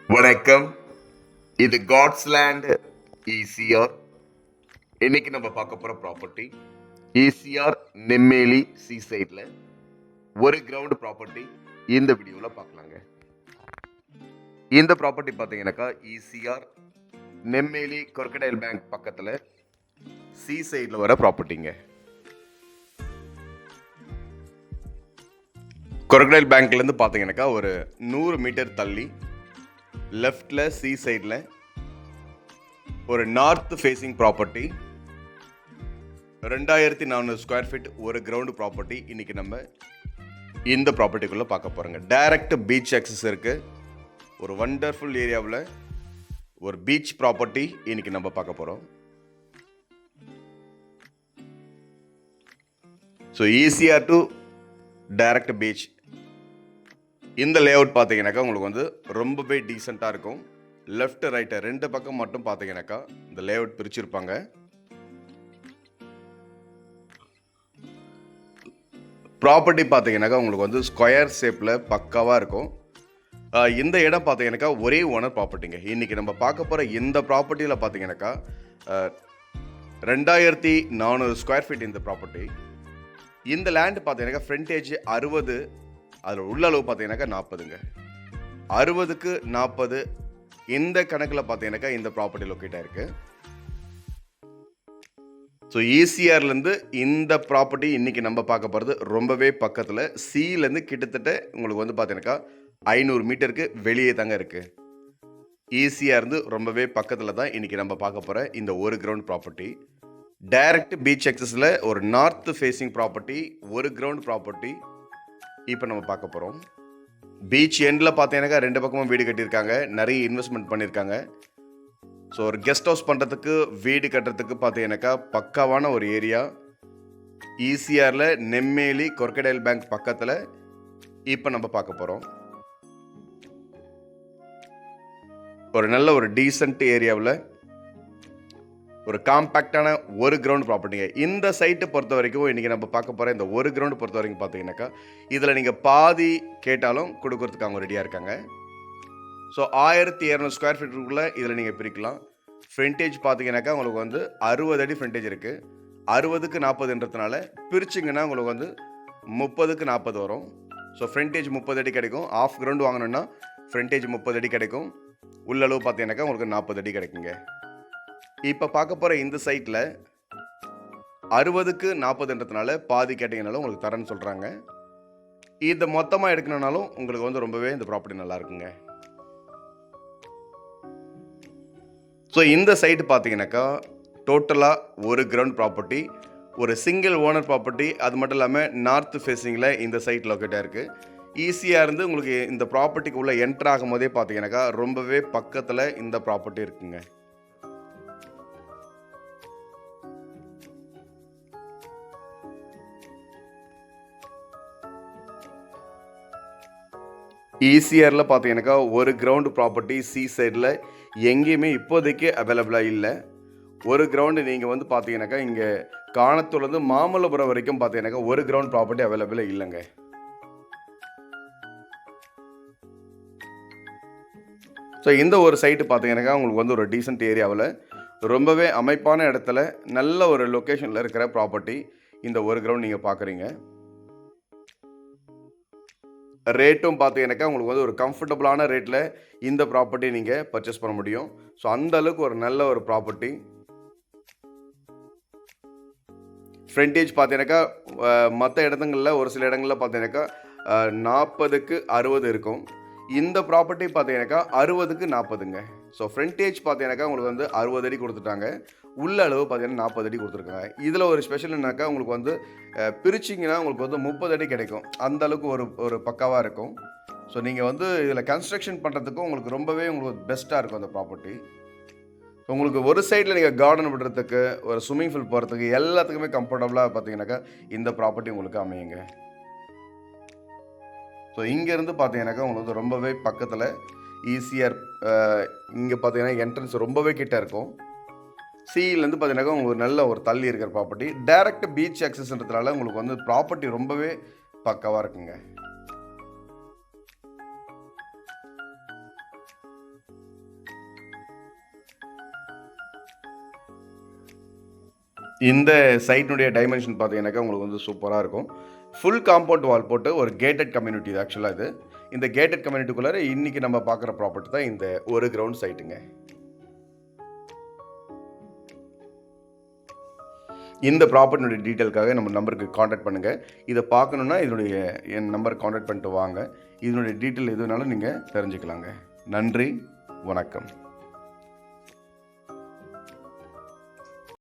வணக்கம். இது God's land ECR. இன்னைக்கு நம்ம பார்க்க போற ப்ராப்பர்ட்டி ஈசிஆர் நெம்மேலி சி சைட்ல ஒரு கிரவுண்ட் ப்ராப்பர்ட்டி. இந்த வீடியோல பார்க்கலாங்க. இந்த ப்ராப்பர்ட்டி பார்த்தீங்கன்னாக்கா ஈசிஆர் நெம்மேலி கொர்க்கடைல் பேங்க் பக்கத்துல சி சைட்ல வர ப்ராப்பர்ட்டிங்க. கொர்க்கடைல் பேங்க்ல இருந்து பார்த்தீங்கன்னாக்கா ஒரு 100 மீட்டர் தள்ளி லெஃப்டில் சி சைடில் ஒரு north facing property, 2400 square feet ஒரு கிரவுண்டு ப்ராப்பர்ட்டி. இன்னைக்கு நம்ம இந்த ப்ராப்பர்ட்டிக்குள்ளே பார்க்க போகிறோங்க. டைரக்ட் பீச் ஆக்சஸ் இருக்குது. ஒரு வண்டர்ஃபுல் ஏரியாவில் ஒரு பீச் ப்ராப்பர்ட்டி இன்னைக்கு நம்ம பார்க்க போகிறோம். So ECR to direct beach. இந்த லேஅவுட் பார்த்தீங்கன்னாக்கா உங்களுக்கு வந்து ரொம்பவே டீசெண்டாக இருக்கும். லெஃப்ட் ரைட்டு ரெண்டு பக்கம் மட்டும் பார்த்தீங்கன்னாக்கா இந்த லேஅவுட் பிரிச்சிருப்பாங்க. ப்ராப்பர்ட்டி பார்த்தீங்கன்னாக்கா உங்களுக்கு வந்து ஸ்கொயர் ஷேப்பில் பக்காவாக இருக்கும். இந்த இடம் பார்த்தீங்கன்னாக்கா ஒரே ஓனர் ப்ராப்பர்ட்டிங்க. இன்றைக்கி நம்ம பார்க்க போகிற இந்த ப்ராப்பர்ட்டியில் பார்த்தீங்கன்னாக்கா 2400 ஸ்கொயர் ஃபீட் இந்த ப்ராப்பர்ட்டி. இந்த லேண்டு பார்த்தீங்கன்னாக்கா ஃப்ரண்டேஜ் 60, அதில் உள்ள அளவு பார்த்தீங்கன்னாக்கா 40ங்க. 60க்கு 40 இந்த கணக்கில் பார்த்தீங்கன்னாக்கா இந்த ப்ராப்பர்ட்டி லொக்கேட் ஆயிருக்கு. ஸோ ஈசிஆர்லேருந்து இந்த ப்ராப்பர்ட்டி இன்னைக்கு நம்ம பார்க்க போகிறது ரொம்பவே பக்கத்தில். சிலேருந்து கிட்டத்தட்ட உங்களுக்கு வந்து பார்த்தீங்கன்னாக்கா 500 மீட்டருக்கு வெளியே தாங்க இருக்குது. ஈசிஆர்ந்து ரொம்பவே பக்கத்தில் தான் இன்னைக்கு நம்ம பார்க்க போகிற இந்த ஒரு கிரவுண்ட் ப்ராப்பர்ட்டி. டைரக்ட் பீச் ஆக்சஸில் ஒரு நார்த் ஃபேஸிங் ப்ராப்பர்ட்டி, ஒரு கிரவுண்ட் ப்ராப்பர்ட்டி இப்போ நம்ம பார்க்க போகிறோம். பீச் எண்டில் பார்த்தீங்கன்னாக்கா ரெண்டு பக்கமும் வீடு கட்டியிருக்காங்க, நிறைய இன்வெஸ்ட்மெண்ட் பண்ணியிருக்காங்க. ஸோ ஒரு கெஸ்ட் ஹவுஸ் பண்ணுறதுக்கு, வீடு கட்டுறதுக்கு பார்த்தீங்கன்னாக்கா பக்காவான ஒரு ஏரியா. ஈசிஆரில் நெம்மேலி கொர்க்கடைல் பேங்க் பக்கத்தில் இப்போ நம்ம பார்க்க போகிறோம். ஒரு நல்ல ஒரு டீசென்ட் ஏரியாவில் ஒரு காம்பேக்டான ஒரு கிரவுண்ட் ப்ராப்பர்ட்டிங்க. இந்த சைட்டை பொறுத்த வரைக்கும் இன்றைக்கி நம்ம பார்க்க போகிற இந்த ஒரு கிரவுண்ட் பொறுத்த வரைக்கும் பார்த்தீங்கன்னாக்கா இதில் நீங்கள் பாதி கேட்டாலும் கொடுக்கறதுக்கு அவங்க ரெடியாக இருக்காங்க. ஸோ 1200 ஸ்கொயர் ஃபீட்டுக்குள்ளே இதில் நீங்கள் பிரிக்கலாம். ஃப்ரண்டேஜ் பார்த்தீங்கன்னாக்கா உங்களுக்கு வந்து 60 அடி ஃப்ரண்டேஜ் இருக்குது. 60க்கு 40ன்றதுனால பிரிச்சிங்கன்னா உங்களுக்கு வந்து 30க்கு 40 வரும். ஸோ ஃப்ரண்டேஜ் 30 அடி கிடைக்கும். ஆஃப் கிரவுண்ட் வாங்கணுன்னா ஃப்ரண்டேஜ் 30 அடி கிடைக்கும். உள்ளளவு பார்த்தீங்கன்னாக்கா உங்களுக்கு 40 அடி கிடைக்குங்க. இப்போ பார்க்க போகிற இந்த சைட்டில் 60க்கு 40ன்றதுனால பாதி கேட்டிங்கனாலும் உங்களுக்கு தரேன்னு சொல்கிறாங்க. இதை மொத்தமாக எடுக்கணுன்னாலும் உங்களுக்கு வந்து ரொம்பவே இந்த ப்ராப்பர்ட்டி நல்லா இருக்குங்க. ஸோ இந்த சைட்டு பார்த்தீங்கன்னாக்கா டோட்டலாக ஒரு கிரவுண்ட் ப்ராப்பர்ட்டி, ஒரு சிங்கிள் ஓனர் ப்ராப்பர்ட்டி. அது மட்டும் இல்லாமல் நார்த் ஃபேஸிங்கில் இந்த சைட் லொக்கேட்டாக இருக்குது. ஈஸியாக இருந்து உங்களுக்கு இந்த ப்ராப்பர்ட்டிக்கு உள்ளே என்ட்ரு ஆகும் போதே பார்த்தீங்கன்னாக்கா ரொம்பவே பக்கத்தில் இந்த ப்ராப்பர்ட்டி இருக்குங்க. ஈசிஆரில் பார்த்தீங்கன்னாக்கா ஒரு கிரவுண்டு ப்ராப்பர்ட்டி சி சைடில் எங்கேயுமே இப்போதைக்கு அவைலபிளாக இல்லை. ஒரு கிரவுண்டு நீங்கள் வந்து பார்த்தீங்கன்னாக்கா இங்கே காணத்தூர்லேருந்து மாமல்லபுரம் வரைக்கும் பார்த்தீங்கன்னாக்கா ஒரு கிரவுண்ட் ப்ராப்பர்ட்டி அவைலபிளாக இல்லைங்க. ஸோ இந்த ஒரு சைட்டு பார்த்தீங்கன்னாக்கா உங்களுக்கு வந்து ஒரு டீசென்ட் ஏரியாவில் ரொம்பவே அமைப்பான இடத்துல நல்ல ஒரு லொக்கேஷனில் இருக்கிற ப்ராப்பர்ட்டி. இந்த ஒரு கிரவுண்ட் நீங்கள் பார்க்குறீங்க. ரேட்டும் பார்த்தீங்கன்னாக்கா உங்களுக்கு வந்து ஒரு கம்ஃபர்டபுளான ரேட்டில் இந்த ப்ராப்பர்ட்டி நீங்கள் பர்ச்சேஸ் பண்ண முடியும். ஸோ அந்த அளவுக்கு ஒரு நல்ல ஒரு ப்ராப்பர்ட்டி. ஃப்ரண்டேஜ் பார்த்தீங்கன்னாக்கா மற்ற இடத்துங்களில் ஒரு சில இடங்களில் பார்த்தீங்கன்னாக்கா 40க்கு 60 இருக்கும். இந்த ப்ராப்பர்ட்டி பார்த்தீங்கன்னாக்கா 60க்கு 40ங்க. ஸோ ஃப்ரண்டேஜ் பார்த்தீங்கன்னாக்கா உங்களுக்கு வந்து 60 அடி கொடுத்துட்டாங்க. உள்ள அளவு பார்த்தீங்கன்னா 40 அடி கொடுத்துருக்காங்க. இதில் ஒரு ஸ்பெஷல் என்னக்கா உங்களுக்கு வந்து பிரிச்சிங்கன்னா உங்களுக்கு வந்து 30 அடி கிடைக்கும். அந்த அளவுக்கு ஒரு பக்காவாக இருக்கும். ஸோ நீங்கள் வந்து இதில் கன்ஸ்ட்ரக்ஷன் பண்ணுறதுக்கும் உங்களுக்கு ரொம்பவே உங்களுக்கு பெஸ்ட்டாக இருக்கும் அந்த ப்ராப்பர்ட்டி. உங்களுக்கு ஒரு சைடில் நீங்கள் கார்டன் விடுறதுக்கு, ஒரு ஸ்விம்மிங் பூல் போகிறதுக்கு எல்லாத்துக்குமே கம்ஃபர்டபுளாக பார்த்தீங்கன்னாக்கா இந்த ப்ராப்பர்ட்டி உங்களுக்கு அமையுங்க. ஸோ இங்கேருந்து பார்த்தீங்கன்னாக்கா உங்களுக்கு ரொம்பவே பக்கத்தில் ஈஸியாக இங்கே பார்த்தீங்கன்னா என்ட்ரன்ஸ் ரொம்பவே கிட்ட இருக்கும். சியிலேருந்து பார்த்தீங்கன்னாக்கா உங்களுக்கு நல்ல ஒரு தள்ளி இருக்கிற ப்ராப்பர்ட்டி. டைரக்ட் பீச் ஆக்சஸ்ன்றதுனால உங்களுக்கு வந்து ப்ராப்பர்ட்டி ரொம்பவே பக்காவாக இருக்குங்க. இந்த சைட்டினுடைய டைமென்ஷன் பார்த்தீங்கன்னாக்கா உங்களுக்கு வந்து சூப்பராக இருக்கும். ஃபுல் காம்பவுண்ட் வால் போட்டு ஒரு கேட்டட் கம்யூனிட்டி இது ஆக்சுவலாக இது. இந்த கேட்டட் கம்யூனிட்டிக்குள்ளார இன்றைக்கி நம்ம பார்க்குற ப்ராப்பர்ட்டி தான் இந்த ஒரு கிரவுண்ட் சைட்டுங்க. இந்த ப்ராப்பர்ட்டினுடைய டீட்டெயிலுக்காக நம்ம நம்பருக்கு காண்டாக்ட் பண்ணுங்கள். இதை பார்க்கணுன்னா இதனுடைய என் நம்பருக்கு காண்டாக்ட் பண்ணிட்டு வாங்க. இதனுடைய டீட்டெயில் எதுனாலும் நீங்கள் தெரிஞ்சுக்கலாங்க. நன்றி, வணக்கம்.